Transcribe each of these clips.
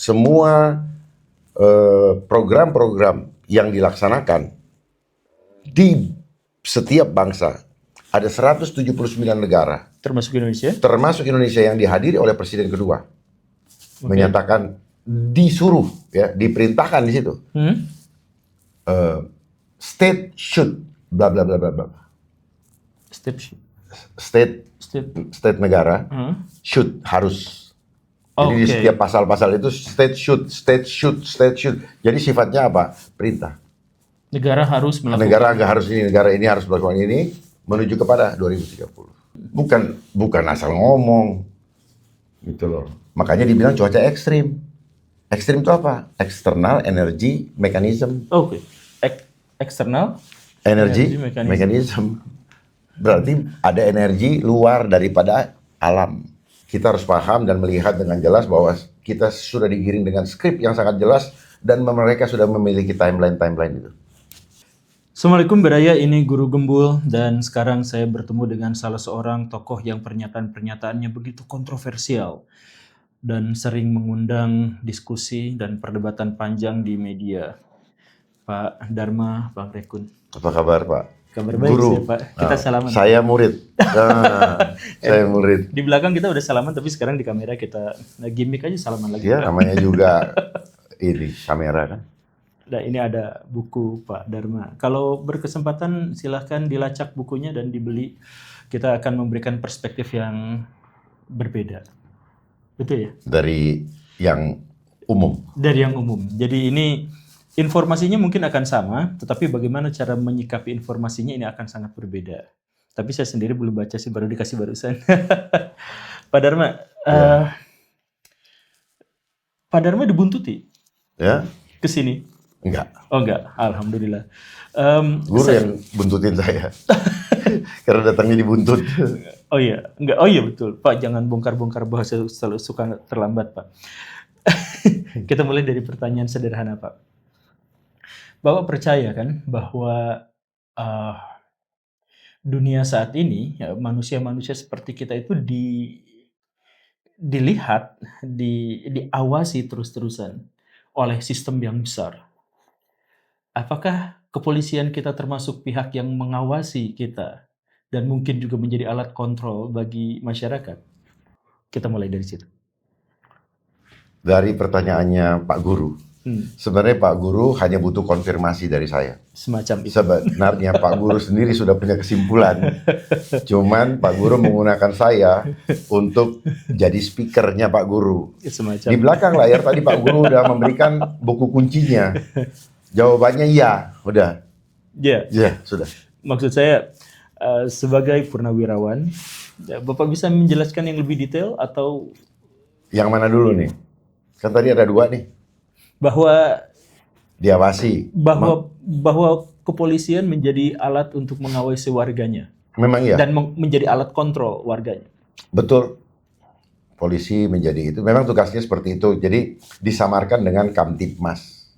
semua program-program yang dilaksanakan di setiap bangsa, ada 179 negara, Termasuk Indonesia? termasuk Indonesia yang dihadiri oleh Presiden kedua, menyatakan disuruh, ya, diperintahkan di situ, state should, bla bla bla bla bla, state negara should, harus. Jadi di setiap pasal-pasal itu state should. Jadi sifatnya apa? Perintah. Negara harus melakukan. Negara ini harus melakukan ini menuju kepada 2030. Bukan asal ngomong, gitu loh. Makanya dibilang cuaca ekstrim. Ekstrim itu apa? External energy mechanism. External energy mechanism. Berarti ada energi luar daripada alam. Kita harus paham dan melihat dengan jelas bahwa kita sudah digiring dengan skrip yang sangat jelas dan mereka sudah memiliki timeline itu. Assalamualaikum Beraya, ini Guru Gembul dan sekarang saya bertemu dengan salah seorang tokoh yang pernyataan-pernyataannya begitu kontroversial dan sering mengundang diskusi dan perdebatan panjang di media. Pak Dharma, Bang Rekun. Apa kabar, Pak? Kabar baik Guru. sih, Pak. Kita salaman. Saya murid. Saya murid. Di belakang kita udah salaman, tapi sekarang di kamera kita gimmick aja salaman lagi. Ya, namanya juga ini kamera kan. Nah, ini ada buku Pak Dharma. Kalau berkesempatan silahkan dilacak bukunya dan dibeli. Kita akan memberikan perspektif yang berbeda. Betul ya? Dari yang umum. Dari yang umum. Jadi ini informasinya mungkin akan sama, tetapi bagaimana cara menyikapi informasinya ini akan sangat berbeda. Tapi saya sendiri belum baca sih, baru dikasih barusan. Pak Dharma, Pak Dharma dibuntuti? Ya? Kesini? Enggak. Oh enggak, alhamdulillah. Guru yang buntutin saya. Karena datangnya dibuntut. Oh iya, enggak. Oh iya betul. Pak, jangan bongkar-bongkar bahasa, selalu suka terlambat, Pak. Kita mulai dari pertanyaan sederhana, Pak. Bapak percaya kan bahwa dunia saat ini, ya, manusia-manusia seperti kita itu dilihat, diawasi terus-terusan oleh sistem yang besar. Apakah kepolisian kita termasuk pihak yang mengawasi kita dan mungkin juga menjadi alat kontrol bagi masyarakat? Kita mulai dari situ. Dari pertanyaannya Pak Guru. Sebenarnya Pak Guru hanya butuh konfirmasi dari saya. Semacam itu. Sebenarnya Pak Guru sendiri sudah punya kesimpulan. Cuman Pak Guru menggunakan saya untuk jadi speakernya Pak Guru. Semacam. Di belakang layar tadi Pak Guru udah memberikan buku kuncinya. Jawabannya iya, udah. Ya, sudah. Maksud saya sebagai purnawirawan, Bapak bisa menjelaskan yang lebih detail atau? Yang mana dulu nih? Kan tadi ada dua nih. Bahwa diawasi. Bahwa kepolisian menjadi alat untuk mengawasi warganya. Memang iya. Dan menjadi alat kontrol warganya. Betul. Polisi menjadi itu. Memang tugasnya seperti itu. Jadi disamarkan dengan Kamtibmas.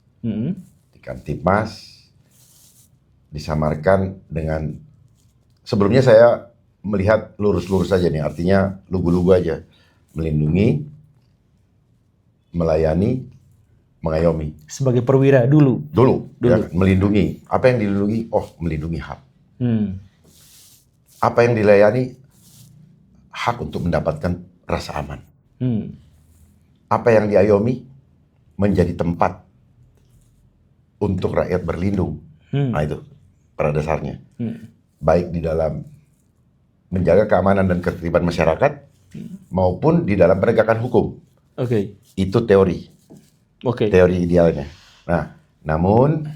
Kamtibmas disamarkan dengan, sebelumnya saya melihat lurus-lurus saja nih. Artinya lugu-lugu aja. Melindungi, melayani, mengayomi. Sebagai perwira dulu. Ya, melindungi. Apa yang dilindungi? Oh, melindungi hak. Apa yang dilayani? Hak untuk mendapatkan rasa aman. Apa yang diayomi? Menjadi tempat untuk rakyat berlindung. Nah itu pada dasarnya. Baik di dalam menjaga keamanan dan ketertiban masyarakat maupun di dalam penegakan hukum. Itu teori. Teori idealnya. Nah, namun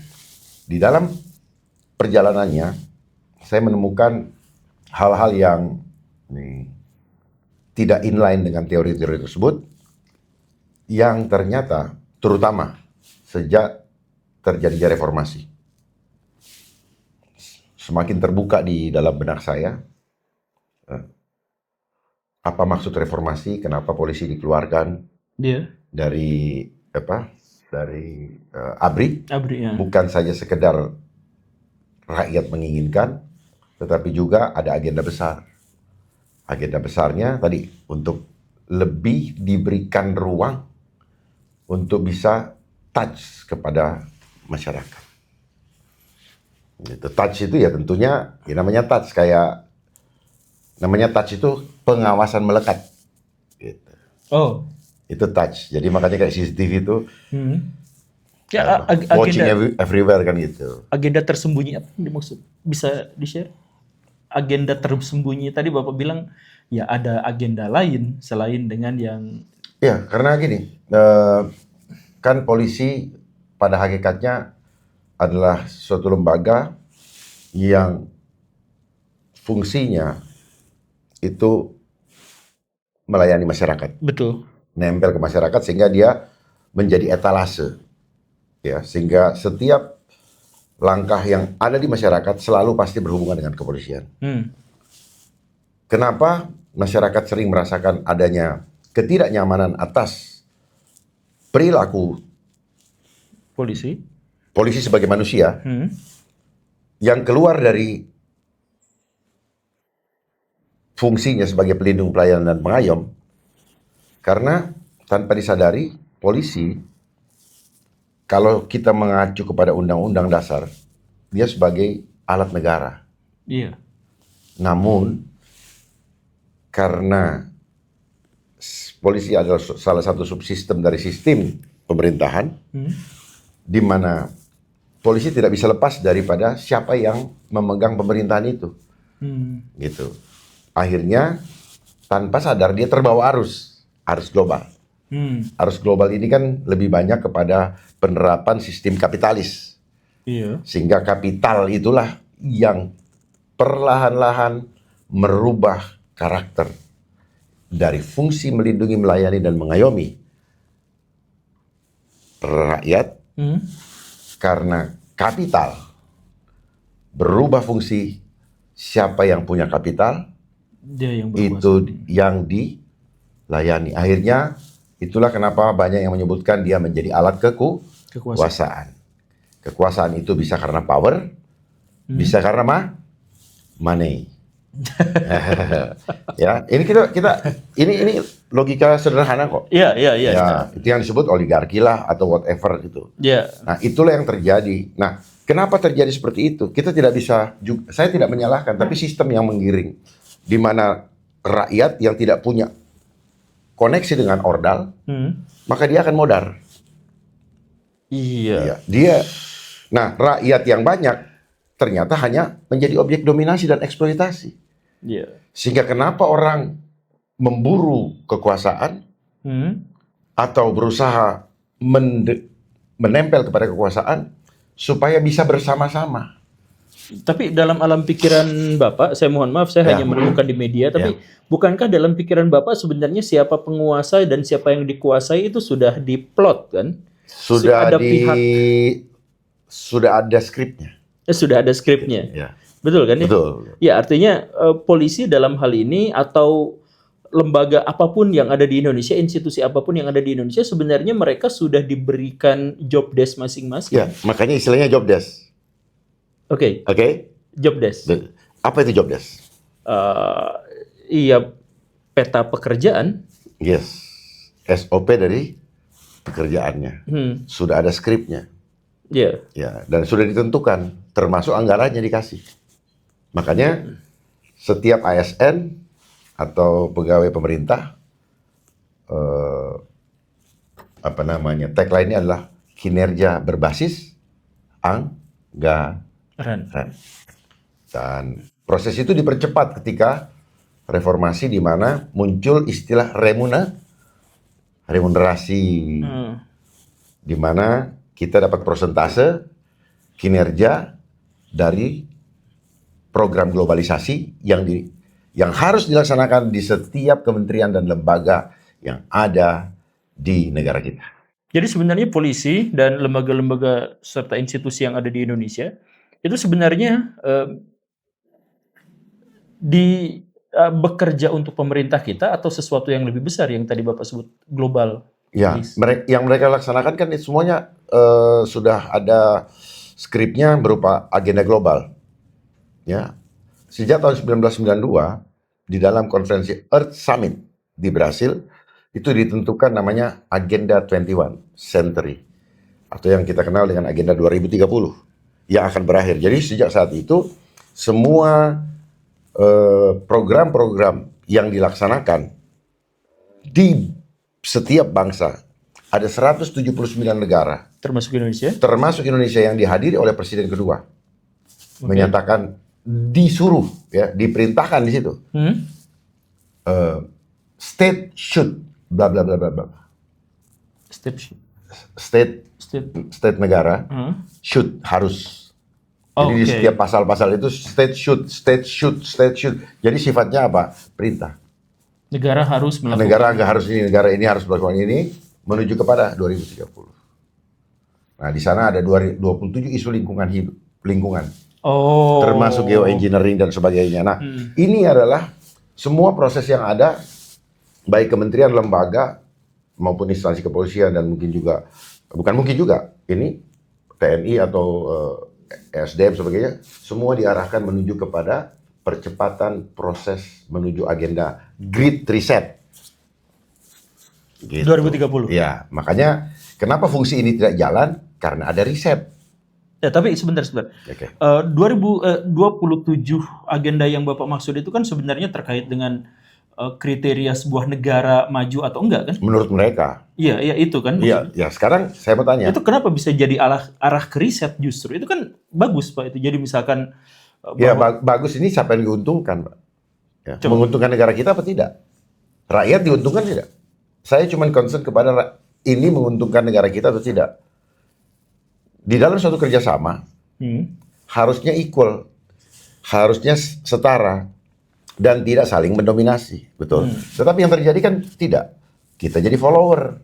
di dalam perjalanannya saya menemukan hal-hal yang tidak inline dengan teori-teori tersebut, yang ternyata terutama sejak terjadinya reformasi semakin terbuka di dalam benak saya. Apa maksud reformasi? Kenapa polisi dikeluarkan dari ABRI? Ya. Bukan saja sekedar rakyat menginginkan, tetapi juga ada agenda besar. Agenda besarnya tadi untuk lebih diberikan ruang untuk bisa touch kepada masyarakat. Gitu. Touch itu ya tentunya ya namanya touch itu pengawasan melekat. Gitu. Oh. Itu touch. Jadi makanya kayak CCTV itu Ya, watching agenda everywhere kan gitu. agenda tersembunyi apa yang dimaksud? Bisa di-share? Agenda tersembunyi tadi Bapak bilang ya ada agenda lain selain dengan yang Ya, karena gini, kan polisi pada hakikatnya adalah suatu lembaga yang fungsinya itu melayani masyarakat, betul. nempel ke masyarakat sehingga dia menjadi etalase, ya, sehingga setiap langkah yang ada di masyarakat selalu pasti berhubungan dengan kepolisian. Kenapa masyarakat sering merasakan adanya ketidaknyamanan atas perilaku polisi sebagai manusia yang keluar dari fungsinya sebagai pelindung, pelayan, dan pengayom, karena tanpa disadari polisi, kalau kita mengacu kepada Undang-Undang Dasar, dia sebagai alat negara. Iya. Namun karena polisi adalah salah satu subsistem dari sistem pemerintahan, di mana polisi tidak bisa lepas daripada siapa yang memegang pemerintahan itu, gitu. Akhirnya tanpa sadar dia terbawa arus global. Arus global ini kan lebih banyak kepada penerapan sistem kapitalis, sehingga kapital itulah yang perlahan-lahan merubah karakter dari fungsi melindungi, melayani, dan mengayomi rakyat, karena kapital berubah fungsi. Siapa yang punya kapital, dia yang itu yang dilayani. Akhirnya itulah kenapa banyak yang menyebutkan dia menjadi alat kekuasaan. Kekuasaan itu bisa karena power, bisa karena money. Ya, ini ini logika sederhana kok. Iya. Ya, itu yang disebut oligarki lah atau whatever gitu. Iya. Nah, itulah yang terjadi. Nah, kenapa terjadi seperti itu? Kita tidak bisa saya tidak menyalahkan, tapi sistem yang menggiring, di mana rakyat yang tidak punya koneksi dengan ordal, maka dia akan modar. Iya. Nah, rakyat yang banyak ternyata hanya menjadi objek dominasi dan eksploitasi. Iya. Sehingga kenapa orang memburu kekuasaan atau berusaha menempel kepada kekuasaan supaya bisa bersama-sama. Tapi dalam alam pikiran Bapak, saya mohon maaf, saya hanya menemukan di media, tapi bukankah dalam pikiran Bapak sebenarnya siapa penguasa dan siapa yang dikuasai itu sudah diplot kan? Sudah ada skripnya. Sudah ada skripnya. Ya. Betul kan ya? Betul. Ya, artinya polisi dalam hal ini atau lembaga apapun yang ada di Indonesia, institusi apapun yang ada di Indonesia, sebenarnya mereka sudah diberikan job desk masing-masing. Ya, makanya istilahnya job desk. Oke. Job desk. Apa itu job desk? Iya, peta pekerjaan. Yes. SOP dari pekerjaannya. Sudah ada skripnya. Iya. Ya, dan sudah ditentukan, termasuk anggarannya dikasih. Makanya setiap ASN atau pegawai pemerintah, tagline-nya adalah kinerja berbasis anggaran. Dan proses itu dipercepat ketika reformasi, di mana muncul istilah remunerasi, di mana kita dapat persentase kinerja dari program globalisasi yang harus dilaksanakan di setiap kementerian dan lembaga yang ada di negara kita. Jadi sebenarnya polisi dan lembaga-lembaga serta institusi yang ada di Indonesia itu sebenarnya bekerja untuk pemerintah kita atau sesuatu yang lebih besar yang tadi Bapak sebut global. Ya, yang mereka laksanakan kan semuanya sudah ada skripnya berupa agenda global. Ya, sejak tahun 1992 di dalam konferensi Earth Summit di Brasil, Itu ditentukan namanya Agenda 21 Century, atau yang kita kenal dengan Agenda 2030 yang akan berakhir. Jadi sejak saat itu semua program-program yang dilaksanakan di setiap bangsa, ada 179 negara, Termasuk Indonesia. termasuk Indonesia, yang dihadiri oleh presiden kedua, menyatakan disuruh, ya, diperintahkan di situ, state should bla bla bla bla bla. State negara should, harus. Jadi di setiap pasal-pasal itu state should. Jadi sifatnya apa? Perintah. Negara harus melakukan. Negara ini harus melakukan ini menuju kepada 2030. Nah, di sana ada 27 isu lingkungan. Termasuk geoengineering dan sebagainya. Nah, ini adalah semua proses yang ada, baik kementerian, lembaga, maupun instansi kepolisian, dan bukan mungkin juga, ini TNI atau SDM sebagainya, semua diarahkan menuju kepada percepatan proses menuju agenda Great Reset. Gitu. 2030. Ya, makanya kenapa fungsi ini tidak jalan? Karena ada riset. Ya, tapi sebentar. 2027 agenda yang Bapak maksud itu kan sebenarnya terkait dengan kriteria sebuah negara maju atau enggak kan? Menurut mereka. Iya, itu kan. Iya, ya, sekarang saya mau tanya. Itu kenapa bisa jadi arah ke riset justru? Itu kan bagus, Pak. Itu jadi misalkan ya, bagus, ini siapa yang diuntungkan, Pak? Ya, menguntungkan negara kita apa tidak? Rakyat diuntungkan tidak? Saya cuma concern kepada ini menguntungkan negara kita atau tidak. Di dalam suatu kerjasama harusnya equal, harusnya setara, dan tidak saling mendominasi, betul. Tetapi yang terjadi kan tidak. Kita jadi follower,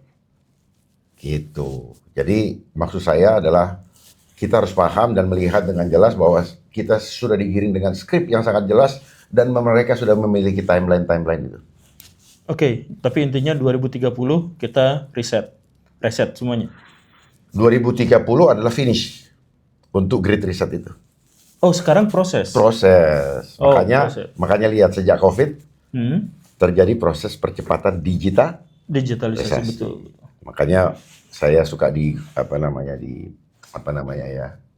gitu. Jadi maksud saya adalah kita harus paham dan melihat dengan jelas bahwa kita sudah digiring dengan skrip yang sangat jelas, dan mereka sudah memiliki timeline itu. Oke, tapi intinya 2030 kita reset semuanya. 2030 adalah finish untuk Great Reset itu. Oh, sekarang proses. Makanya lihat sejak COVID terjadi proses percepatan digitalisasi, betul. Makanya saya suka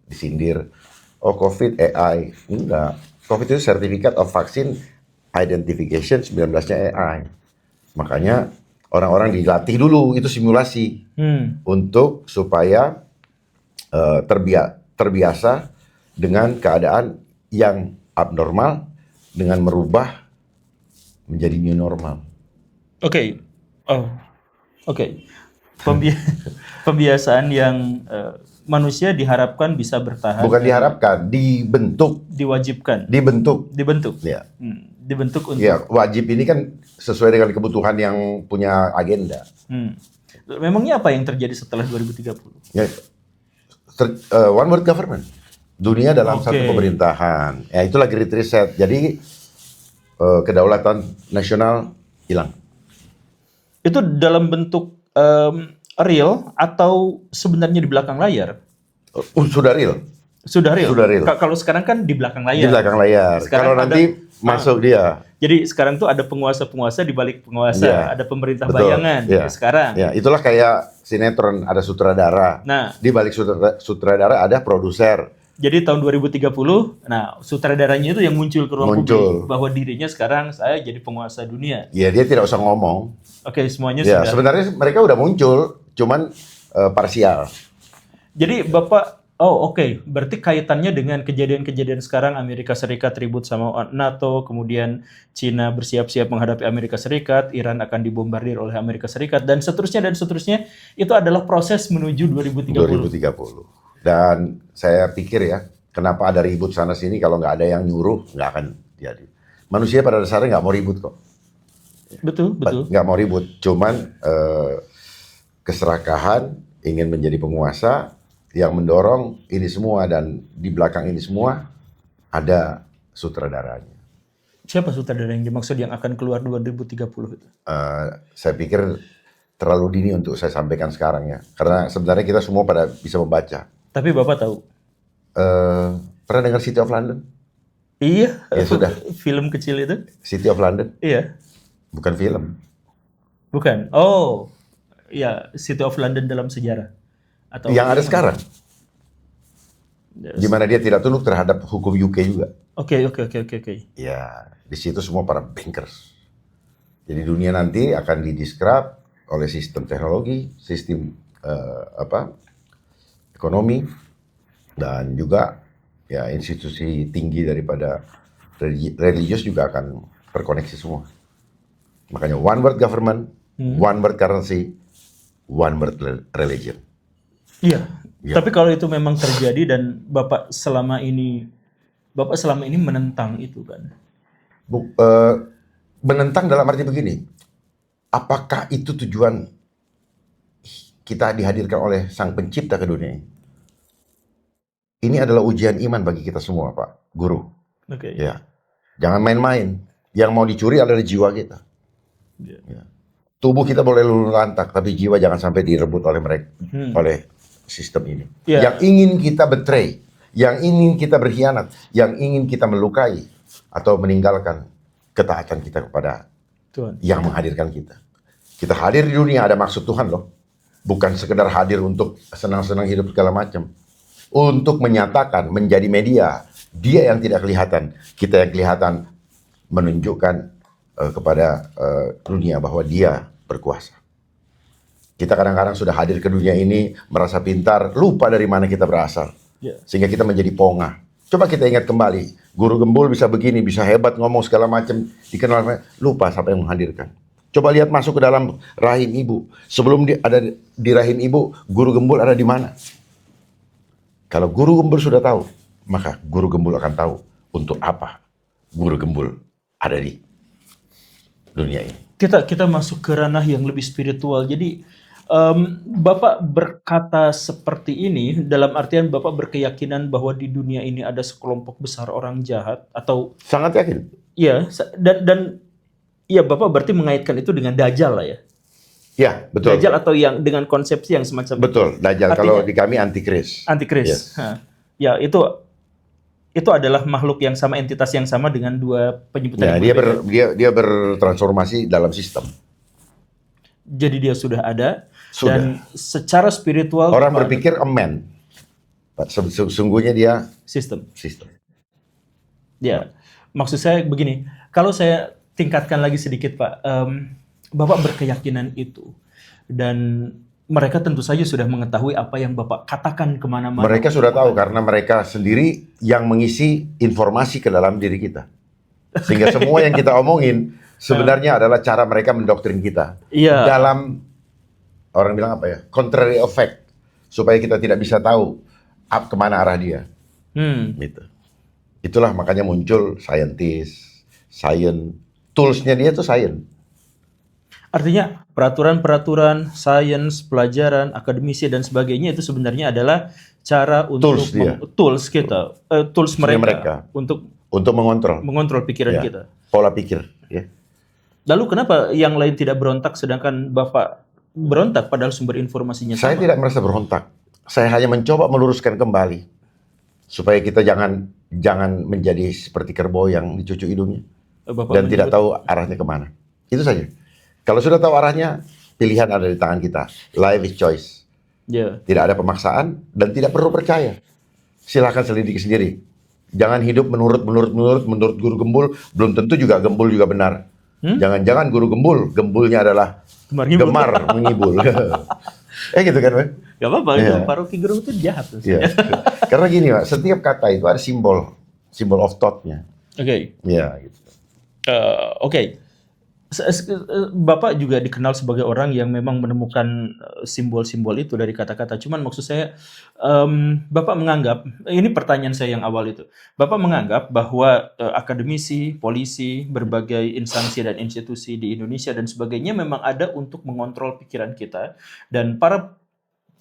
disindir. Oh, COVID AI. Enggak. COVID itu Certificate of Vaccine Identification, 19-nya AI. Makanya orang-orang dilatih dulu, itu simulasi untuk supaya terbiasa dengan keadaan yang abnormal, dengan merubah menjadi new normal. Oke. Pembiasaan yang manusia diharapkan bisa bertahan. Bukan diharapkan, dibentuk. Diwajibkan. Dibentuk. Ya. Dibentuk untuk. Ya, wajib ini kan sesuai dengan kebutuhan yang punya agenda. Memangnya apa yang terjadi setelah 2030? Ya, one world government. Dunia dalam satu pemerintahan. Ya, itulah Great Reset. Jadi kedaulatan nasional hilang. Itu dalam bentuk real atau sebenarnya di belakang layar? Sudah real. Sudah real. Sudah. Kalau sekarang kan di belakang layar. Di belakang layar. Kalau nanti masuk dia. Jadi sekarang tuh ada penguasa-penguasa di balik penguasa, ada pemerintah bayangan. Sekarang. Ya, itulah kayak sinetron, ada sutradara. Nah, di balik sutradara ada produser. Jadi tahun 2030, nah sutradaranya itu yang muncul ke ruang publik bahwa dirinya sekarang saya jadi penguasa dunia. Ya, dia tidak usah ngomong. Oke, semuanya ya, sudah. Sebenarnya mereka udah muncul, cuman parsial. Jadi Bapak, berarti kaitannya dengan kejadian-kejadian sekarang, Amerika Serikat ribut sama NATO, kemudian Cina bersiap-siap menghadapi Amerika Serikat, Iran akan dibombardir oleh Amerika Serikat, dan seterusnya, itu adalah proses menuju 2030. Dan saya pikir ya, kenapa ada ribut sana sini kalau nggak ada yang nyuruh, nggak akan jadi. Manusia pada dasarnya nggak mau ribut kok. Betul. Nggak mau ribut, cuman keserakahan, ingin menjadi penguasa, yang mendorong ini semua, dan di belakang ini semua ada sutradaranya. Siapa sutradara yang dimaksud yang akan keluar 2030 itu? Saya pikir terlalu dini untuk saya sampaikan sekarang ya, karena sebenarnya kita semua pada bisa membaca. Tapi Bapak tahu? Pernah dengar City of London? Iya. Ya sudah. Film kecil itu? City of London? Iya. Bukan film. Bukan. Oh, ya City of London dalam sejarah atau Yang ada sekarang, Yes. di mana dia tidak tunduk terhadap hukum UK juga. Oke. Ya, di situ semua para bankers. Jadi dunia nanti akan didisrupt oleh sistem teknologi, sistem ekonomi, dan juga ya institusi tinggi daripada religius juga akan terkoneksi semua. Makanya one world government, one world currency, one world religion. Iya. Ya. Tapi kalau itu memang terjadi dan Bapak selama ini menentang itu kan. Menentang dalam arti begini, apakah itu tujuan kita dihadirkan oleh Sang Pencipta ke dunia ini? Ini adalah ujian iman bagi kita semua, Pak Guru. Oke. Ya, jangan main-main. Yang mau dicuri adalah jiwa kita. Ya. Tubuh kita boleh luluh lantak, tapi jiwa jangan sampai direbut oleh mereka, oleh sistem ini. Ya. Yang ingin kita betray, yang ingin kita berkhianat, yang ingin kita melukai atau meninggalkan ketaatan kita kepada Tuhan yang menghadirkan kita. Kita hadir di dunia ada maksud Tuhan loh. Bukan sekedar hadir untuk senang-senang hidup segala macam. Untuk menyatakan, menjadi media. Dia yang tidak kelihatan, kita yang kelihatan, menunjukkan kepada dunia bahwa dia berkuasa. Kita kadang-kadang sudah hadir ke dunia ini, merasa pintar, lupa dari mana kita berasal. Sehingga kita menjadi pongah. Coba kita ingat kembali, Guru Gembul bisa begini, bisa hebat ngomong segala macam, dikenal, lupa siapa yang menghadirkan. Coba lihat masuk ke dalam rahim ibu. Sebelum ada di rahim ibu, Guru Gembul ada di mana? Kalau Guru Gembul sudah tahu, maka Guru Gembul akan tahu untuk apa Guru Gembul ada di dunia ini. Kita masuk ke ranah yang lebih spiritual. Jadi Bapak berkata seperti ini dalam artian Bapak berkeyakinan bahwa di dunia ini ada sekelompok besar orang jahat atau sangat yakin. Iya, dan iya Bapak berarti mengaitkan itu dengan Dajjal lah ya. Ya, betul. Dajjal atau yang dengan konsepsi yang semacam betul. Dajjal kalau di kami antikris. Antikris. Yes. Ya, itu adalah makhluk yang sama, entitas yang sama dengan dua penyebutan. Ya, dia bertransformasi dalam sistem. Jadi dia sudah ada. Dan secara spiritual orang berpikir amen. Sesungguhnya dia sistem. Ya, maksud saya begini. Kalau saya tingkatkan lagi sedikit, Pak. Bapak berkeyakinan itu. Dan mereka tentu saja sudah mengetahui apa yang Bapak katakan kemana-mana. Mereka sudah tahu karena mereka sendiri yang mengisi informasi ke dalam diri kita. Sehingga semua yang kita omongin sebenarnya adalah cara mereka mendoktrin kita. Iya. Dalam, orang bilang apa ya, contrary effect. Supaya kita tidak bisa tahu kemana arah dia. Gitu. Itulah makanya muncul science, toolsnya dia tuh science. Artinya peraturan-peraturan, sains, pelajaran, akademisi dan sebagainya itu sebenarnya adalah cara untuk tools mereka untuk mengontrol pikiran kita. Pola pikir. Ya. Lalu kenapa yang lain tidak berontak sedangkan Bapak berontak padahal sumber informasinya sama? Saya tidak merasa berontak. Saya hanya mencoba meluruskan kembali supaya kita jangan menjadi seperti kerbau yang dicucuk hidungnya dan tidak tahu arahnya kemana. Itu saja. Kalau sudah tahu arahnya, pilihan ada di tangan kita. Life is choice. Tidak ada pemaksaan dan tidak perlu percaya. Silahkan selidiki sendiri. Jangan hidup menurut Guru Gembul. Belum tentu juga Gembul juga benar. Jangan-jangan Guru Gembulnya adalah gemar mengibul. Gitu kan, Pak? Gak apa-apa, Pak Rocky Gerung itu jahat. Ya. Karena gini, Pak, setiap kata itu ada simbol of thought-nya. Oke. Ya, gitu. Oke. Bapak juga dikenal sebagai orang yang memang menemukan simbol-simbol itu dari kata-kata. Cuman maksud saya, Bapak menganggap, ini pertanyaan saya yang awal itu, Bapak menganggap bahwa akademisi, polisi, berbagai instansi dan institusi di Indonesia dan sebagainya memang ada untuk mengontrol pikiran kita, dan para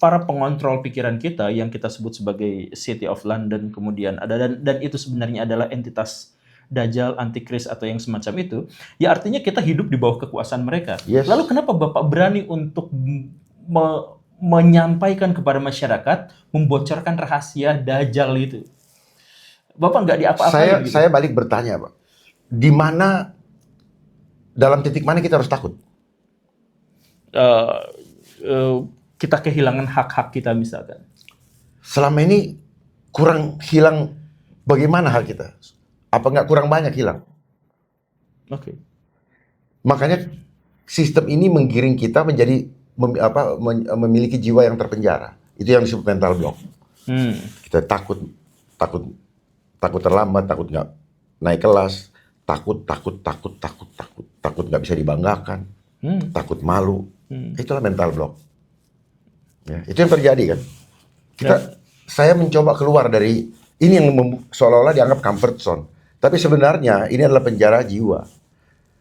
pengontrol pikiran kita yang kita sebut sebagai City of London kemudian ada, dan itu sebenarnya adalah entitas Dajjal, antikris atau yang semacam itu, ya artinya kita hidup di bawah kekuasaan mereka. Lalu kenapa Bapak berani untuk menyampaikan kepada masyarakat, membocorkan rahasia Dajjal itu? Bapak nggak diapa-apain gitu? Saya balik bertanya, Pak. Dalam titik mana kita harus takut? eh, eh, kita kehilangan hak-hak kita misalkan? Selama ini kurang hilang bagaimana hak kita? Apa nggak kurang banyak hilang? Oke. Makanya sistem ini menggiring kita menjadi memiliki jiwa yang terpenjara. Itu yang disebut mental block. Kita takut terlambat, takut nggak naik kelas, takut nggak bisa dibanggakan, takut malu. Itulah mental block. Ya, itu yang terjadi kan. Saya mencoba keluar dari ini yang seolah-olah dianggap comfort zone. Tapi sebenarnya ini adalah penjara jiwa.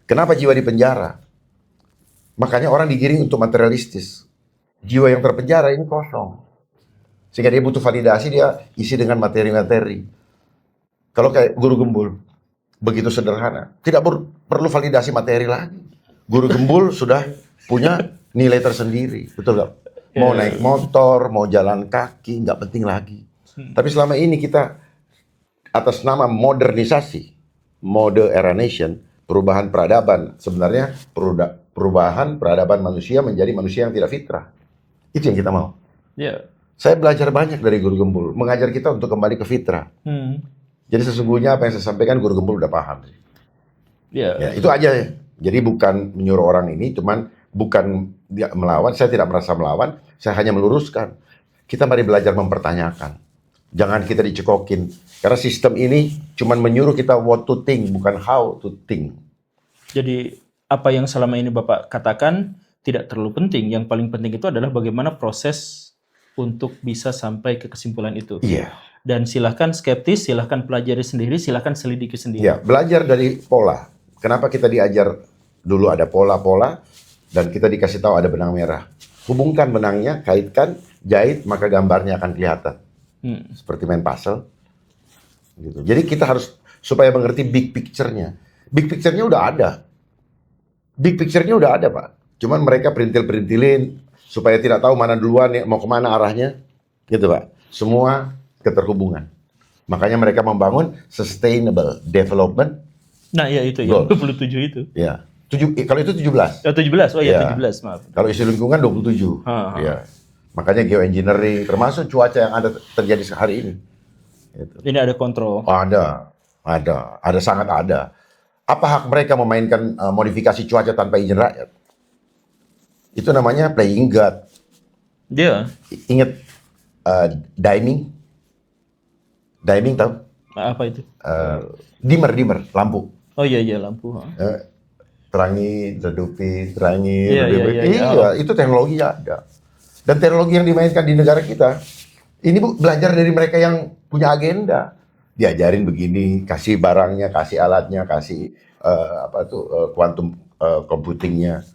Kenapa jiwa di penjara? Makanya orang digiring untuk materialistis. Jiwa yang terpenjara ini kosong. Sehingga dia butuh validasi, dia isi dengan materi-materi. Kalau kayak guru gembul, begitu sederhana. Tidak perlu validasi materi lagi. Guru gembul sudah punya nilai tersendiri. Betul nggak? Mau naik motor, mau jalan kaki, nggak penting lagi. Tapi selama ini kita atas nama modernisasi, mode era nation, perubahan peradaban, sebenarnya perubahan peradaban manusia menjadi manusia yang tidak fitrah. Itu yang kita mau. Saya belajar banyak dari guru gembul, mengajar kita untuk kembali ke fitrah. Jadi sesungguhnya apa yang saya sampaikan guru gembul udah paham. Ya, itu aja ya. Jadi bukan menyuruh orang ini, cuman bukan dia melawan, saya tidak merasa melawan, saya hanya meluruskan. Kita mari belajar mempertanyakan. Jangan kita dicekokin. Karena sistem ini cuman menyuruh kita what to think, bukan how to think. Jadi apa yang selama ini Bapak katakan tidak terlalu penting. Yang paling penting itu adalah bagaimana proses untuk bisa sampai ke kesimpulan itu. Iya. Dan silahkan skeptis, silahkan pelajari sendiri, silahkan selidiki sendiri. Iya, belajar dari pola. Kenapa kita diajar dulu ada pola-pola dan kita dikasih tahu ada benang merah. Hubungkan benangnya, kaitkan, jahit, maka gambarnya akan kelihatan. Seperti main puzzle. Gitu. Jadi kita harus supaya mengerti big picture-nya. Big picture-nya udah ada. Big picture-nya udah ada, Pak. Cuman mereka perintil-perintilin supaya tidak tahu mana duluan, mau kemana arahnya. Gitu, Pak. Semua keterhubungan. Makanya mereka membangun sustainable development. Nah, ya itu ya, 27 itu. Ya. Kalau itu 17. 17. Oh ya, Ya. 17, maaf. Kalau isu lingkungan 27. Ya. Makanya geoengineering termasuk cuaca yang ada terjadi hari ini. Gitu. Ini ada kontrol. Ada sangat ada. Apa hak mereka memainkan modifikasi cuaca tanpa izin rakyat? Itu namanya playing God. Dia. Ingat diming? Diming tahu? Apa itu? Dimmer, lampu. Oh iya lampu. Terangi, redupi, terangi, Iya. Iya, itu teknologi ada. Dan teknologi yang dimainkan di negara kita, ini belajar dari mereka yang punya agenda. Diajarin begini, kasih barangnya, kasih alatnya, kasih quantum computingnya.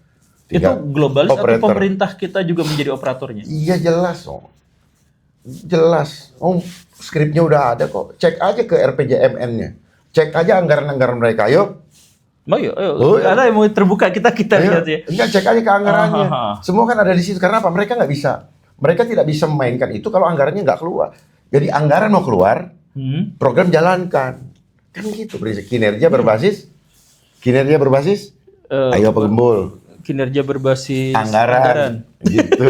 Itu globalis atau pemerintah kita juga menjadi operatornya? Iya jelas, jelas. Skripnya udah ada kok. Cek aja ke RPJMN-nya. Cek aja anggaran-anggaran mereka, yuk. Ayo. Ada yang mau terbuka kita lihat ya. Enggak, cek aja ke anggarannya. Semua kan ada di situ. Karena apa? Mereka nggak bisa. Mereka tidak bisa memainkan itu kalau anggarannya nggak keluar. Jadi anggaran mau keluar, program jalankan. Kan gitu. Kinerja berbasis. Ayo penggembul. Kinerja berbasis anggaran. Gitu.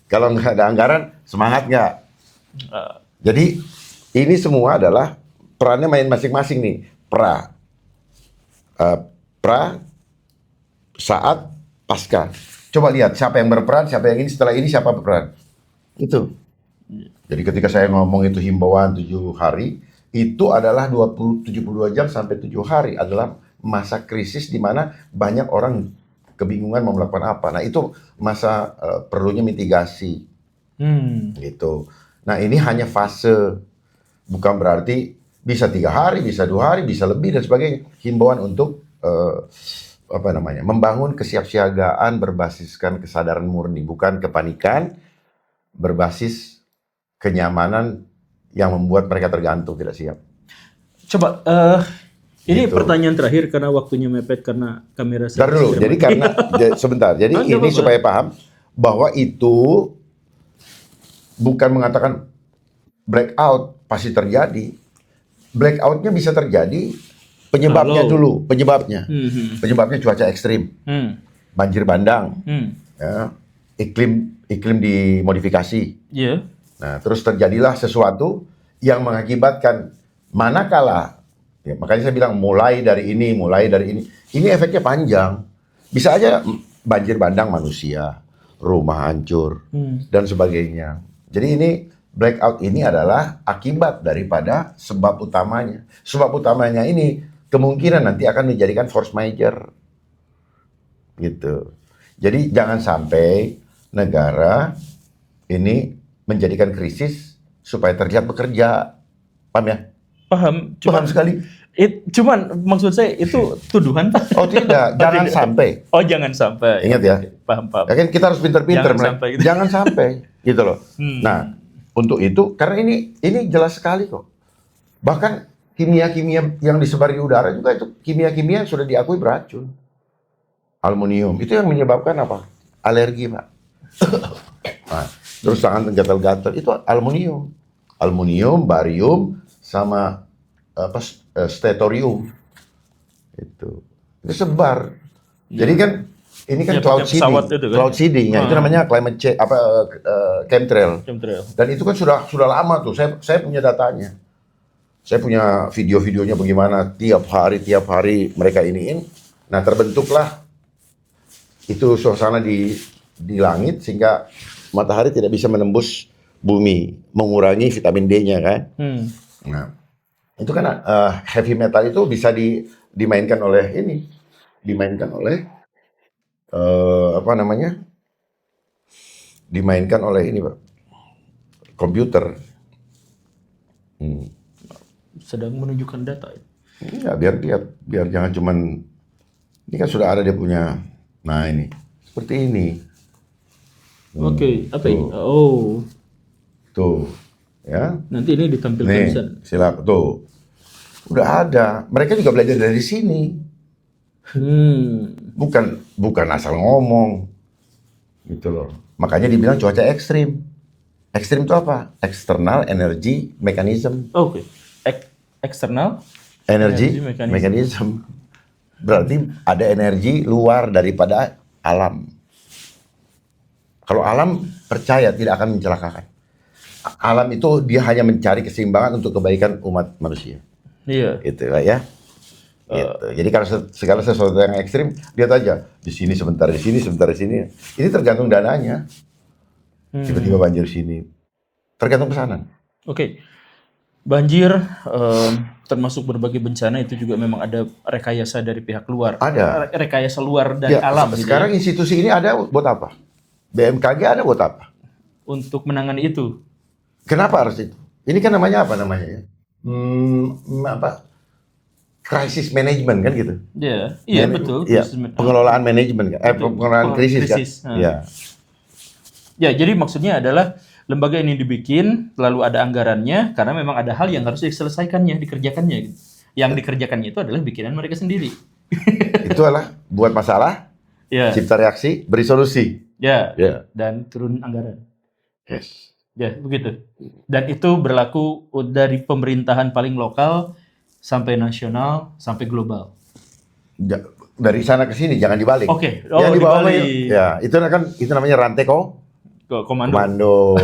Kalau nggak ada anggaran, semangat nggak? Jadi ini semua adalah perannya main masing-masing nih. Pra, saat, pasca. Coba lihat siapa yang berperan, siapa yang ini, setelah ini siapa berperan. Itu. Jadi ketika saya ngomong itu himbauan 7 hari, itu adalah 72 jam sampai 7 hari adalah masa krisis di mana banyak orang kebingungan mau melakukan apa. Nah itu masa perlunya mitigasi. Gitu. Nah ini hanya fase, bukan berarti bisa 3 hari, bisa 2 hari, bisa lebih dan sebagainya. Himbauan untuk membangun kesiapsiagaan berbasiskan kesadaran murni, bukan kepanikan, berbasis kenyamanan yang membuat mereka tergantung, tidak siap. Coba, ini gitu. Pertanyaan terakhir karena waktunya mepet karena kamera saya. Bentar dulu, jadi karena sebentar, jadi ini supaya paham bahwa itu bukan mengatakan blackout pasti terjadi. Blackoutnya bisa terjadi penyebabnya dulu, penyebabnya cuaca ekstrim. banjir bandang, ya, iklim dimodifikasi. Iya. Nah, terus terjadilah sesuatu yang mengakibatkan manakala, ya, makanya saya bilang mulai dari ini efeknya panjang. Bisa aja banjir bandang manusia, rumah hancur, dan sebagainya. Jadi ini blackout ini adalah akibat daripada sebab utamanya. Sebab utamanya ini kemungkinan nanti akan menjadikan force major. Gitu. Jadi jangan sampai negara ini menjadikan krisis supaya terlihat bekerja. Paham ya? Paham. Paham sekali. Cuman maksud saya itu tuduhan, Pak. Oh tidak, jangan sampai. Oh jangan sampai. Ingat ya. Paham. Ya kan kita harus pinter-pinter. Jangan sampai gitu. Jangan sampai gitu loh. Nah, untuk itu karena ini jelas sekali kok. Bahkan kimia-kimia yang disebar di udara juga itu kimia-kimia yang sudah diakui beracun. Aluminium itu yang menyebabkan apa? Alergi, Pak. Nah, terus tangan gatal-gatal itu aluminium, barium, sama stetorium itu sebar. Jadi kan ini kan Ya, cloud pakai pesawat seeding, itu kan? cloud seeding, ya, itu namanya climate change, chemtrail. Dan itu kan sudah lama tuh. Saya punya datanya. Saya punya video-videonya bagaimana tiap hari mereka iniin. Nah, terbentuklah itu suasana di langit sehingga matahari tidak bisa menembus bumi, mengurangi vitamin D-nya kan. Nah, itu kan heavy metal itu bisa dimainkan oleh dimainkan oleh ini, Pak, komputer. Sedang menunjukkan data. Ya, biar jangan cuman ini kan sudah ada dia punya. Nah, ini seperti ini. Oke, apa ini? Tuh. Oh. Tuh, ya. Nanti ini ditampilkan di sana. Nih, silakan tuh. Udah ada. Mereka juga belajar dari sini. Bukan asal ngomong. Gitu loh. Makanya dibilang cuaca ekstrim. Ekstrim itu apa? External Energy Mechanism. Oke. External Energy Mechanism. Berarti ada energi luar daripada alam. Kalau alam percaya tidak akan mencelakakan. Alam itu dia hanya mencari keseimbangan untuk kebaikan umat manusia. Iya. Itu lah ya. Gitu. Jadi kalau segala sesuatu yang ekstrim, lihat aja di sini sebentar, di sini sebentar, di sini. Ini tergantung dananya. Tiba-tiba banjir sini. Tergantung pesanan. Oke. Banjir, termasuk berbagai bencana itu juga memang ada rekayasa dari pihak luar. Ada. Rekayasa luar dari Ya, alam. sekarang gitu ya. institusi ini ada buat apa? BMKG ada buat apa? Untuk menangani itu. Kenapa harus itu? Ini kan namanya apa namanya ya? Crisis management kan gitu. Iya betul. Iya, pengelolaan manajemen kan. Pengelolaan krisis kan. Iya. Ya, jadi maksudnya adalah lembaga ini dibikin, lalu ada anggarannya, karena memang ada hal yang harus diselesaikannya, dikerjakannya. Gitu. Yang dikerjakannya itu adalah bikinan mereka sendiri. Itu adalah buat masalah, cipta reaksi, beri solusi. Dan turun anggaran. Yes. Ya, begitu. Dan itu berlaku dari pemerintahan paling lokal sampai nasional sampai global. Dari sana ke sini, jangan dibalik. Oke. Yang dibalik. Ya, itu namanya rantai komando.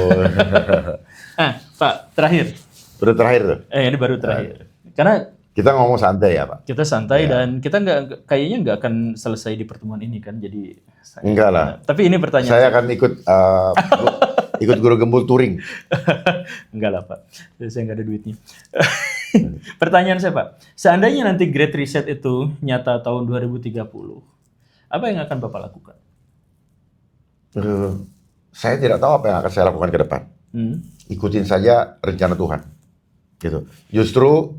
Pak, terakhir. Baru terakhir tuh. Ini baru terakhir. Karena kita ngomong santai ya, Pak. Kita santai dan kita kayaknya nggak akan selesai di pertemuan ini kan. Jadi enggak lah. Tapi ini pertanyaan. Saya akan ikut Guru Gembul touring. Enggak lah, Pak. Saya nggak ada duitnya. Pertanyaan saya, Pak. Seandainya nanti Great Reset itu nyata tahun 2030, apa yang akan Bapak lakukan? Saya tidak tahu apa yang akan saya lakukan ke depan. Ikutin saja rencana Tuhan. Gitu. Justru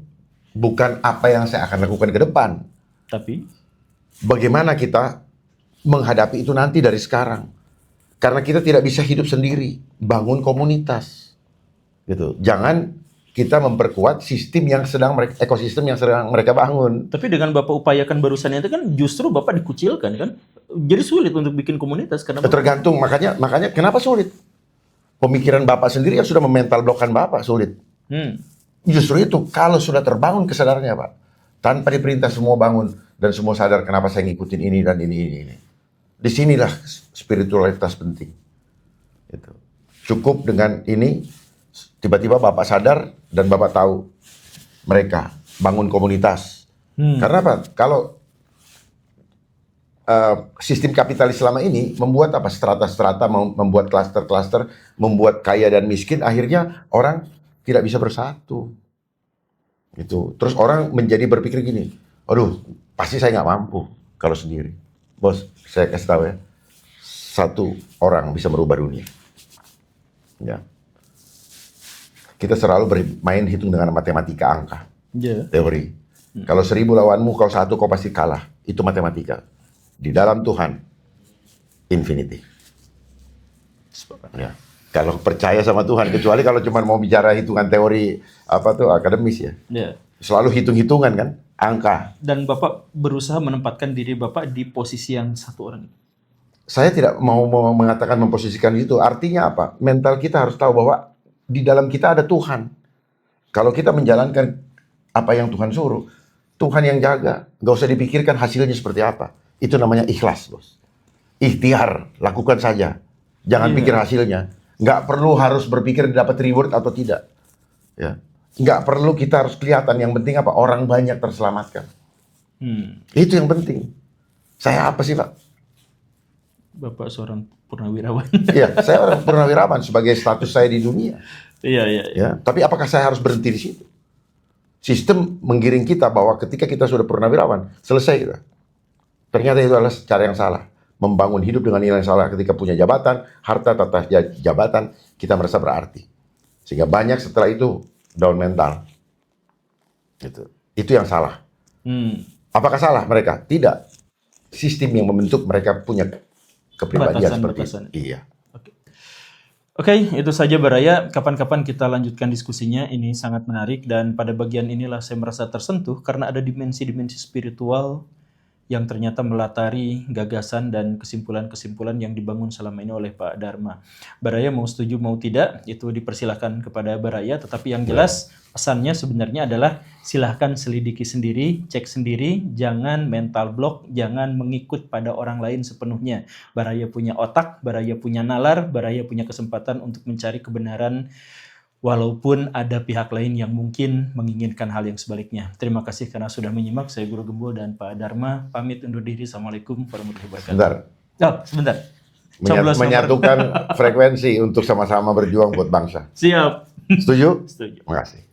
bukan apa yang saya akan lakukan ke depan. Tapi bagaimana kita menghadapi itu nanti dari sekarang. Karena kita tidak bisa hidup sendiri. Bangun komunitas. Gitu. Jangan kita memperkuat ekosistem yang sedang mereka bangun. Tapi dengan Bapak upayakan barusan itu kan justru Bapak dikucilkan kan? Jadi sulit untuk bikin komunitas karena tergantung, makanya kenapa sulit? Pemikiran Bapak sendiri yang sudah memental blokkan Bapak sulit. Justru itu kalau sudah terbangun kesadarannya, Pak, tanpa diperintah semua bangun dan semua sadar kenapa saya ngikutin ini dan ini. Disinilah spiritualitas penting. Itu. Cukup dengan ini, tiba-tiba Bapak sadar dan Bapak tahu mereka bangun komunitas. Karena apa? Kalau sistem kapitalis selama ini membuat apa? Strata-strata, membuat klaster-klaster, membuat kaya dan miskin, akhirnya orang tidak bisa bersatu. Gitu. Terus orang menjadi berpikir gini, aduh, pasti saya nggak mampu kalau sendiri. Bos, saya kasih tahu ya, satu orang bisa merubah dunia. Ya. Kita selalu bermain hitung dengan matematika angka, teori. Kalau 1000 lawanmu, kalau 1 kau pasti kalah. Itu matematika. Di dalam Tuhan, infinity. Ya. Kalau percaya sama Tuhan, kecuali kalau cuma mau bicara hitungan teori apa tuh akademis ya. Selalu hitung-hitungan kan, angka. Dan Bapak berusaha menempatkan diri Bapak di posisi yang satu orang. Saya tidak mau mengatakan memposisikan itu. Artinya apa? Mental kita harus tahu bahwa di dalam kita ada Tuhan. Kalau kita menjalankan apa yang Tuhan suruh, Tuhan yang jaga. Gak usah dipikirkan hasilnya seperti apa. Itu namanya ikhlas, bos. Ikhtiar, lakukan saja. Jangan pikir hasilnya. Nggak perlu harus berpikir dapat reward atau tidak. Ya. Nggak perlu kita harus kelihatan. Yang penting apa? Orang banyak terselamatkan. Itu yang penting. Saya apa sih, Pak? Bapak seorang purnawirawan. Iya, saya orang purnawirawan sebagai status saya di dunia. Iya. Ya, tapi apakah saya harus berhenti di situ? Sistem menggiring kita bahwa ketika kita sudah purnawirawan, selesai kita. Ternyata itu adalah cara yang salah. Membangun hidup dengan nilai yang salah. Ketika punya jabatan, harta, tata jabatan, kita merasa berarti. Sehingga banyak setelah itu down mental. Itu yang salah. Apakah salah mereka? Tidak. Sistem yang membentuk mereka punya kepribadian seperti itu. Iya. Oke, itu saja Baraya. Kapan-kapan kita lanjutkan diskusinya. Ini sangat menarik dan pada bagian inilah saya merasa tersentuh karena ada dimensi-dimensi spiritual yang ternyata melatari gagasan dan kesimpulan-kesimpulan yang dibangun selama ini oleh Pak Dharma. Baraya mau setuju mau tidak, itu dipersilahkan kepada Baraya, tetapi yang jelas pesannya sebenarnya adalah silahkan selidiki sendiri, cek sendiri, jangan mental block, jangan mengikut pada orang lain sepenuhnya. Baraya punya otak, Baraya punya nalar, Baraya punya kesempatan untuk mencari kebenaran walaupun ada pihak lain yang mungkin menginginkan hal yang sebaliknya. Terima kasih karena sudah menyimak. Saya Guru Gembul dan Pak Dharma pamit undur diri. Assalamualaikum warahmatullahi wabarakatuh. Sebentar. Menyatukan frekuensi untuk sama-sama berjuang buat bangsa. Siap. Setuju? Setuju. Terima kasih.